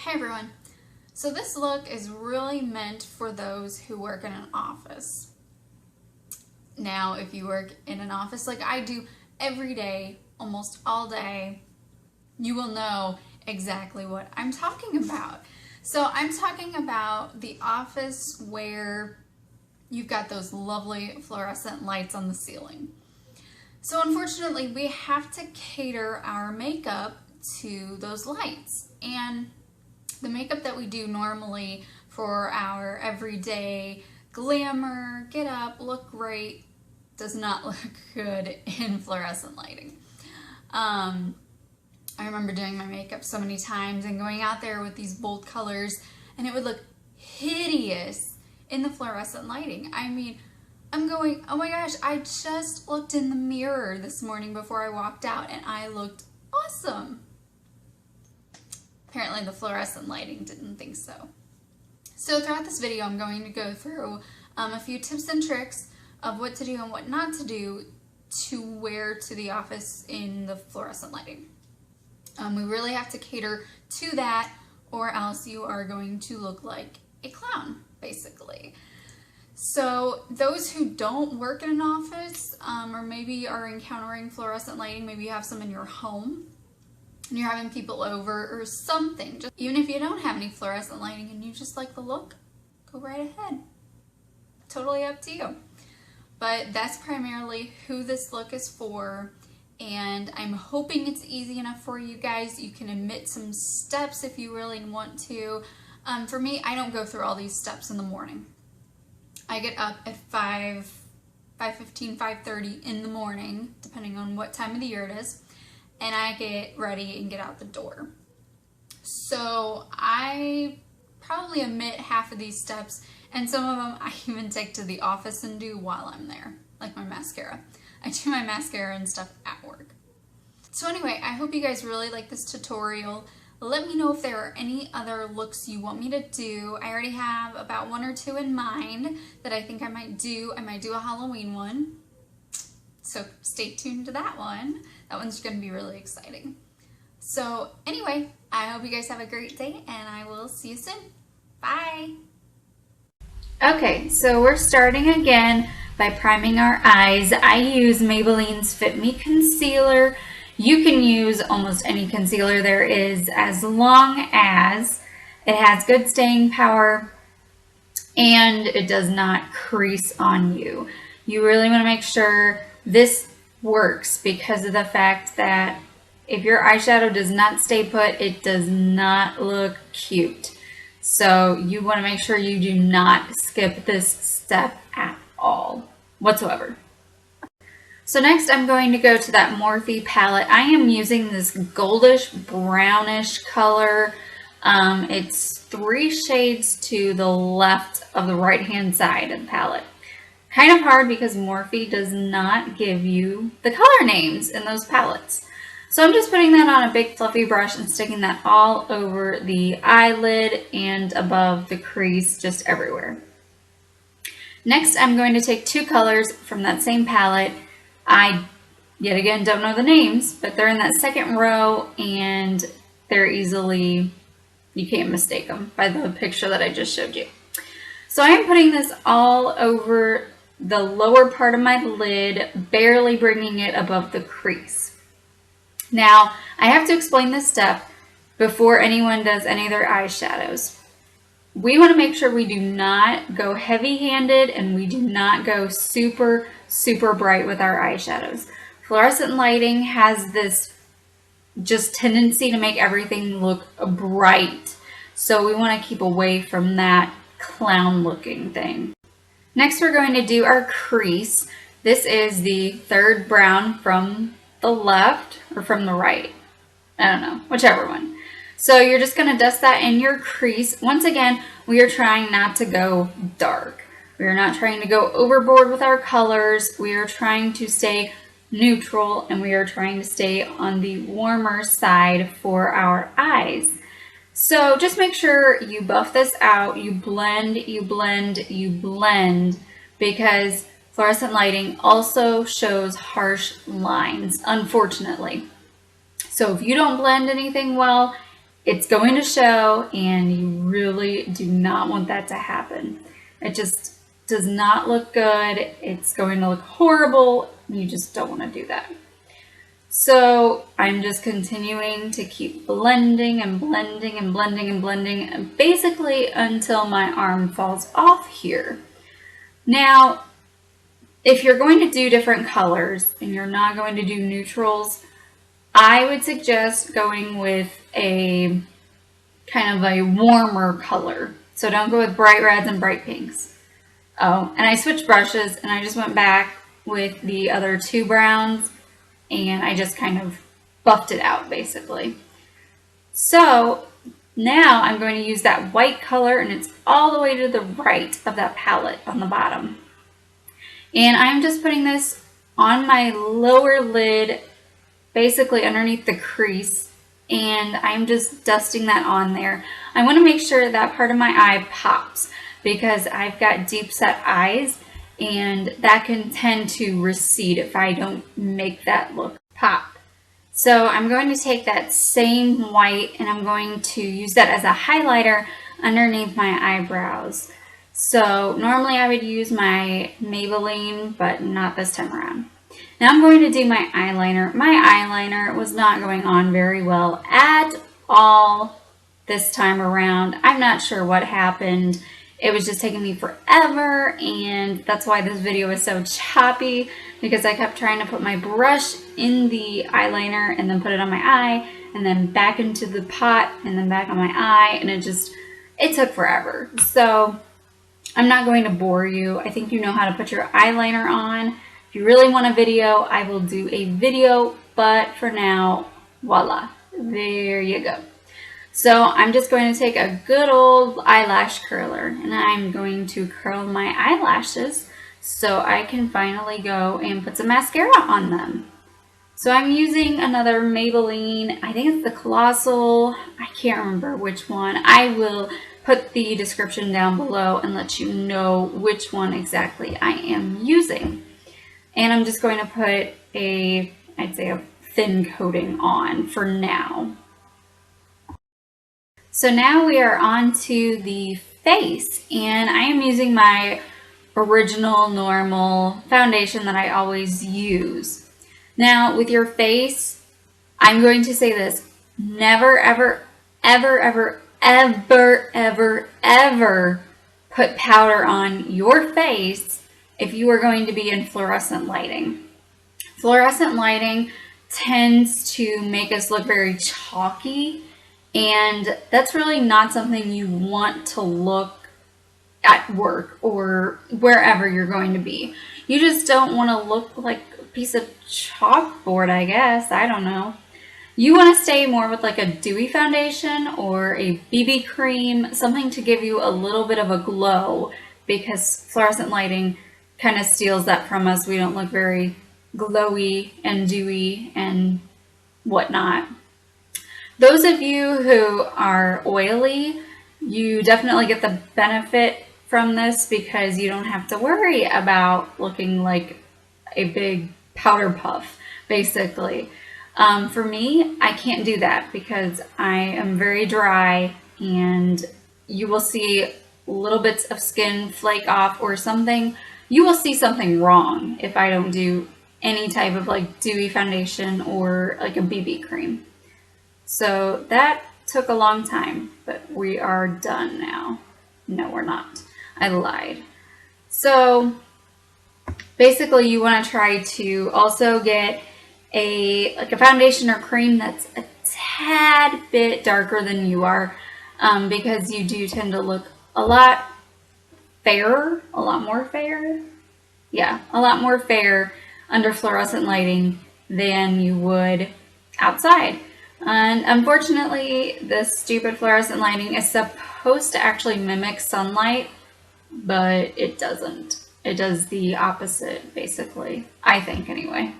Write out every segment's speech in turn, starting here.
Hey everyone. So this look is really meant for those who work in an office. Now, if you work in an office like I do every day, almost all day, you will know exactly what I'm talking about. So I'm talking about the office where you've got those lovely fluorescent lights on the ceiling. So unfortunately, we have to cater our makeup to those lights. And the makeup that we do normally for our everyday glamour, get up, look great, does not look good in fluorescent lighting. I remember doing my makeup so many times and going out there with these bold colors, and it would look hideous in the fluorescent lighting. I mean, I'm going, oh my gosh, I just looked in the mirror this morning before I walked out and I looked awesome. Apparently the fluorescent lighting didn't think so. So throughout this video, I'm going to go through a few tips and tricks of what to do and what not to do to wear to the office in the fluorescent lighting. We really have to cater to that, or else you are going to look like a clown, basically. So those who don't work in an office, or maybe are encountering fluorescent lighting, maybe you have some in your home, and you're having people over or something. Just, even if you don't have any fluorescent lighting and you just like the look, go right ahead. Totally up to you. But that's primarily who this look is for, and I'm hoping it's easy enough for you guys. You can omit some steps if you really want to. For me, I don't go through all these steps in the morning. I get up at 5:15, 5:30 in the morning, depending on what time of the year it is, and I get ready and get out the door. So I probably omit half of these steps, and some of them I even take to the office and do while I'm there, like my mascara. I do my mascara and stuff at work. So anyway, I hope you guys really like this tutorial. Let me know if there are any other looks you want me to do. I already have about one or two in mind that I think I might do. I might do a Halloween one. So stay tuned to that one. That one's going to be really exciting. So anyway, I hope you guys have a great day, and I will see you soon. Bye! Okay, so we're starting again by priming our eyes. I use Maybelline's Fit Me Concealer. You can use almost any concealer there is, as long as it has good staying power and it does not crease on you. You really want to make sure this works because of the fact that if your eyeshadow does not stay put, it does not look cute. So you want to make sure you do not skip this step at all whatsoever. So next I'm going to go to that Morphe palette. I am using this goldish brownish color. It's 3 shades to the left of the right hand side of the palette. Kind of hard because Morphe does not give you the color names in those palettes. So I'm just putting that on a big fluffy brush and sticking that all over the eyelid and above the crease, just everywhere. Next I'm going to take 2 colors from that same palette. I, yet again, don't know the names, but they're in that second row and they're easily, you can't mistake them by the picture that I just showed you. So I am putting this all over the lower part of my lid, barely bringing it above the crease. Now, I have to explain this step before anyone does any of their eyeshadows. We want to make sure we do not go heavy-handed and we do not go super bright with our eyeshadows. Fluorescent lighting has this just tendency to make everything look bright. So we want to keep away from that clown looking thing. Next we're going to do our crease. This is the third brown from the left or from the right. I don't know, whichever one. So you're just going to dust that in your crease. Once again, we are trying not to go dark. We are not trying to go overboard with our colors. We are trying to stay neutral, and we are trying to stay on the warmer side for our eyes. So just make sure you buff this out. You blend, you blend, you blend, because fluorescent lighting also shows harsh lines, unfortunately. So if you don't blend anything well, it's going to show, and you really do not want that to happen. It just does not look good. It's going to look horrible. You just don't want to do that. So I'm just continuing to keep blending and blending and blending and blending, basically until my arm falls off here. Now, if you're going to do different colors and you're not going to do neutrals, I would suggest going with a kind of a warmer color. So don't go with bright reds and bright pinks. Oh, and I switched brushes and I just went back with the other two browns and I just kind of buffed it out basically. So now I'm going to use that white color, and it's all the way to the right of that palette on the bottom. And I'm just putting this on my lower lid, basically underneath the crease, and I'm just dusting that on there. I want to make sure that part of my eye pops because I've got deep set eyes, and that can tend to recede if I don't make that look pop. So I'm going to take that same white and I'm going to use that as a highlighter underneath my eyebrows. So normally I would use my Maybelline, but not this time around. Now I'm going to do my eyeliner. My eyeliner was not going on very well at all this time around. I'm not sure what happened. It was just taking me forever, and that's why this video is so choppy, because I kept trying to put my brush in the eyeliner and then put it on my eye and then back into the pot and then back on my eye, and it took forever. So I'm not going to bore you. I think you know how to put your eyeliner on. If you really want a video, I will do a video, but for now, voila, there you go. So I'm just going to take a good old eyelash curler and I'm going to curl my eyelashes so I can finally go and put some mascara on them. So I'm using another Maybelline, I think it's the Colossal, I can't remember which one. I will put the description down below and let you know which one exactly I am using. And I'm just going to put I'd say a thin coating on for now. So now we are on to the face, and I am using my original normal foundation that I always use. Now with your face, I'm going to say this: never, ever, ever, ever, ever, ever, ever put powder on your face if you are going to be in fluorescent lighting. Fluorescent lighting tends to make us look very chalky, and that's really not something you want to look at work or wherever you're going to be. You just don't want to look like a piece of chalkboard, I guess. I don't know. You want to stay more with like a dewy foundation or a BB cream, something to give you a little bit of a glow, because fluorescent lighting kind of steals that from us. We don't look very glowy and dewy and whatnot. Those of you who are oily, you definitely get the benefit from this because you don't have to worry about looking like a big powder puff, basically. For me, I can't do that because I am very dry, and you will see little bits of skin flake off or something. You will see something wrong if I don't do any type of like dewy foundation or like a BB cream. So that took a long time, but we are done now. No, we're not. I lied. So basically you want to try to also get a foundation or cream that's a tad bit darker than you are, because you do tend to look a lot fairer, a lot more fair. Yeah, a lot more fair under fluorescent lighting than you would outside. And unfortunately, this stupid fluorescent lighting is supposed to actually mimic sunlight, but it doesn't. It does the opposite, basically. I think, anyway.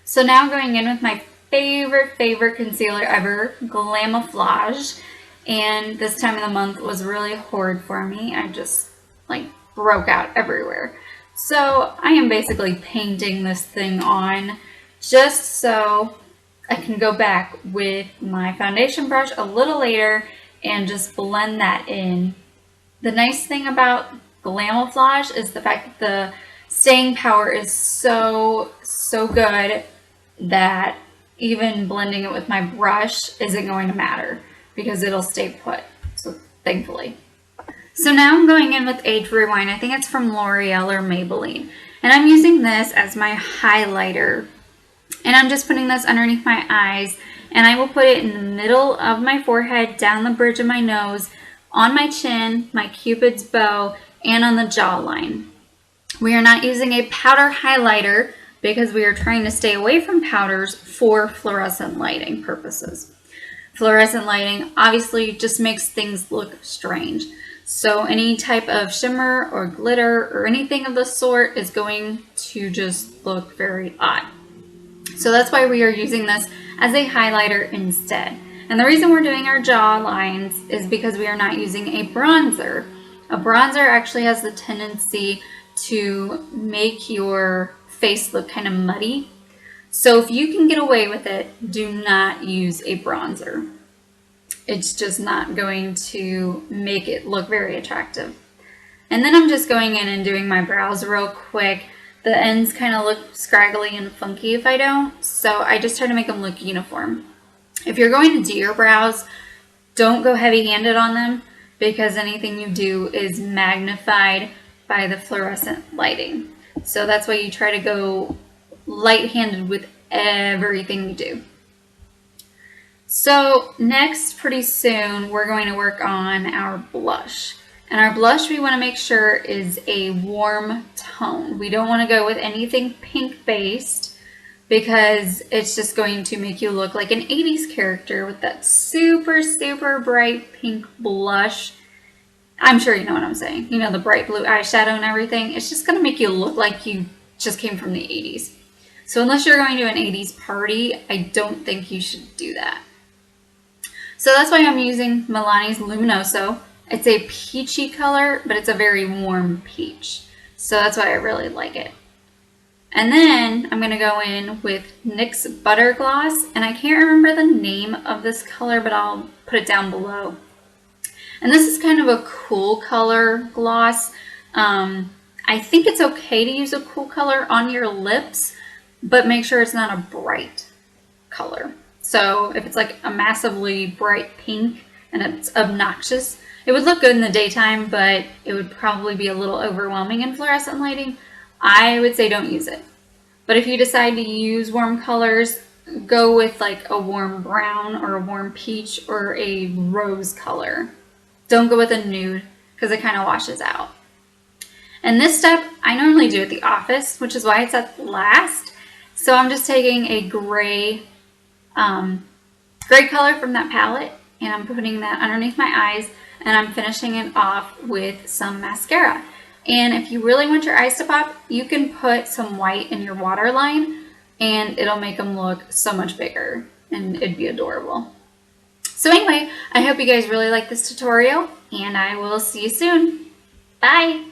So now going in with my favorite concealer ever, Glamouflage. And this time of the month was really horrid for me. I just, like, broke out everywhere. So I am basically painting this thing on just so I can go back with my foundation brush a little later and just blend that in. The nice thing about Glamouflage is the fact that the staying power is so good that even blending it with my brush isn't going to matter because it'll stay put, so thankfully. So now I'm going in with Age Rewind. I think it's from L'Oreal or Maybelline. And I'm using this as my highlighter. And I'm just putting this underneath my eyes. And I will put it in the middle of my forehead, down the bridge of my nose, on my chin, my Cupid's bow, and on the jawline. We are not using a powder highlighter because we are trying to stay away from powders for fluorescent lighting purposes. Fluorescent lighting obviously just makes things look strange. So any type of shimmer or glitter or anything of the sort is going to just look very odd. So that's why we are using this as a highlighter instead. And the reason we're doing our jaw lines is because we are not using a bronzer. A bronzer actually has the tendency to make your face look kind of muddy. So if you can get away with it, do not use a bronzer. It's just not going to make it look very attractive. And then I'm just going in and doing my brows real quick. The ends kind of look scraggly and funky if I don't, so I just try to make them look uniform. If you're going to do your brows, don't go heavy-handed on them because anything you do is magnified by the fluorescent lighting. So that's why you try to go light-handed with everything you do. So next, pretty soon, we're going to work on our blush. And our blush we want to make sure is a warm tone. We don't want to go with anything pink-based because it's just going to make you look like an 80s character with that super bright pink blush. I'm sure you know what I'm saying. You know, the bright blue eyeshadow and everything. It's just going to make you look like you just came from the 80s. So unless you're going to an 80s party, I don't think you should do that. So that's why I'm using Milani's Luminoso. It's a peachy color, but it's a very warm peach. So that's why I really like it. And then I'm going to go in with NYX Butter Gloss. And I can't remember the name of this color, but I'll put it down below. And this is kind of a cool color gloss. I think it's okay to use a cool color on your lips, but make sure it's not a bright color. So if it's like a massively bright pink and it's obnoxious, it would look good in the daytime, but it would probably be a little overwhelming in fluorescent lighting. I would say don't use it. But if you decide to use warm colors, go with like a warm brown or a warm peach or a rose color. Don't go with a nude because it kind of washes out. And this step, I normally do at the office, which is why it's at last. So I'm just taking a gray color from that palette and I'm putting that underneath my eyes and I'm finishing it off with some mascara. And if you really want your eyes to pop, you can put some white in your waterline and it'll make them look so much bigger and it'd be adorable. So anyway, I hope you guys really like this tutorial and I will see you soon. Bye!